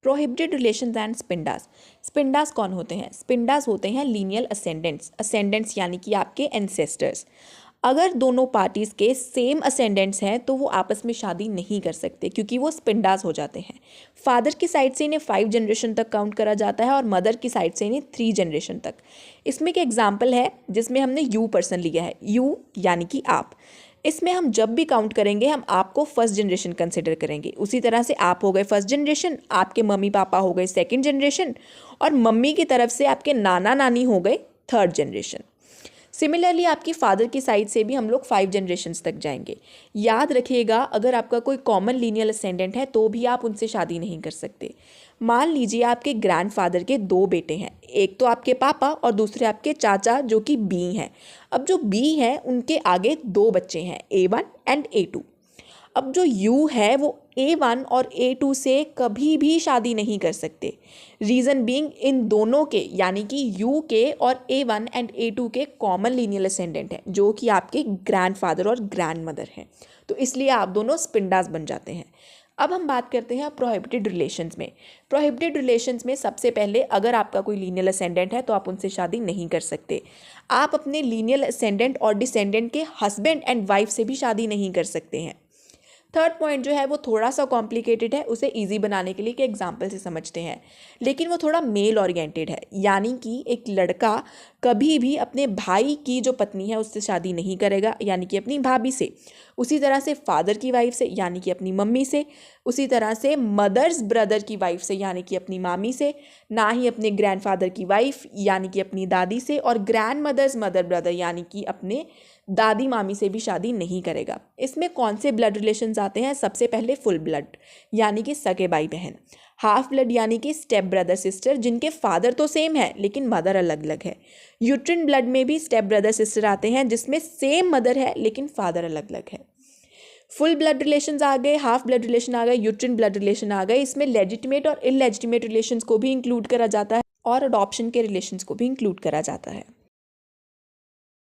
Prohibited relations and स्पिंडास। स्पिंडास कौन होते हैं? स्पिंडास होते हैं लीनियल असेंडेंट्स। असेंडेंट्स यानी कि आपके एंसेस्टर्स। अगर दोनों पार्टीज के सेम असेंडेंट्स हैं तो वो आपस में शादी नहीं कर सकते क्योंकि वो स्पिंडास हो जाते हैं। फादर की साइड से इन्हें 5 जनरेशन तक काउंट करा जाता है और मदर की साइड से इन्हें 3 जनरेशन तक। इसमें एक एग्जाम्पल है जिसमें हमने यू पर्सन लिया है, यू यानी कि आप। इसमें हम जब भी काउंट करेंगे हम आपको फर्स्ट जनरेशन कंसिडर करेंगे। उसी तरह से आप हो गए फर्स्ट जनरेशन, आपके मम्मी पापा हो गए सेकंड जनरेशन और मम्मी की तरफ से आपके नाना नानी हो गए थर्ड जनरेशन। सिमिलरली आपकी फादर की साइड से भी हम लोग 5 जनरेशन्स तक जाएंगे। याद रखिएगा अगर आपका कोई कॉमन लीनियल असेंडेंट है तो भी आप उनसे शादी नहीं कर सकते। मान लीजिए आपके ग्रैंडफादर के 2 बेटे हैं, एक तो आपके पापा और दूसरे आपके चाचा जो कि बी हैं। अब जो बी हैं उनके आगे 2 बच्चे हैं, A1 एंड A2। अब जो यू है वो A1 और A2 से कभी भी शादी नहीं कर सकते। रीज़न बीइंग इन दोनों के यानी कि यू के और A1 एंड A2 के कॉमन लीनियल असेंडेंट हैं जो कि आपके ग्रैंडफादर और ग्रैंडमदर हैं। तो इसलिए आप दोनों स्पिंडास बन जाते हैं। अब हम बात करते हैं प्रोहिबिटेड रिलेशंस में। प्रोहिबिटेड रिलेशंस में सबसे पहले अगर आपका कोई लीनियल असेंडेंट है तो आप उनसे शादी नहीं कर सकते। आप अपने लीनियल असेंडेंट और डिसेंडेंट के हस्बैंड एंड वाइफ से भी शादी नहीं कर सकते हैं। थर्ड पॉइंट जो है वो थोड़ा सा कॉम्प्लिकेटेड है, उसे इजी बनाने के लिए एक एग्जांपल से समझते हैं, लेकिन वो थोड़ा मेल ओरिएंटेड है। यानी कि एक लड़का कभी भी अपने भाई की जो पत्नी है उससे शादी नहीं करेगा यानी कि अपनी भाभी से। उसी तरह से फादर की वाइफ से यानी कि अपनी मम्मी से। उसी तरह से मदर्स ब्रदर की वाइफ से यानी कि अपनी मामी से। ना ही अपने ग्रैंडफादर की वाइफ यानी कि अपनी दादी से। और ग्रैंड मदर्स मदर ब्रदर यानी कि अपने दादी मामी से भी शादी नहीं करेगा। इसमें कौन से ब्लड रिलेशंस आते हैं? सबसे पहले फुल ब्लड यानी कि सगे भाई बहन। हाफ ब्लड यानी कि स्टेप ब्रदर सिस्टर जिनके फादर तो सेम है लेकिन मदर अलग अलग है। यूट्रिन ब्लड में भी स्टेप ब्रदर सिस्टर आते हैं जिसमें सेम मदर है लेकिन फादर अलग अलग है। फुल ब्लड रिलेशंस आ गए, हाफ ब्लड रिलेशन आ गए, यूट्रिन ब्लड रिलेशन आ गए। इसमें लेजिटिमेट और इलेजिटिमेट रिलेशंस को भी इंक्लूड करा जाता है और अडॉप्शन के रिलेशंस को भी इंक्लूड करा जाता है।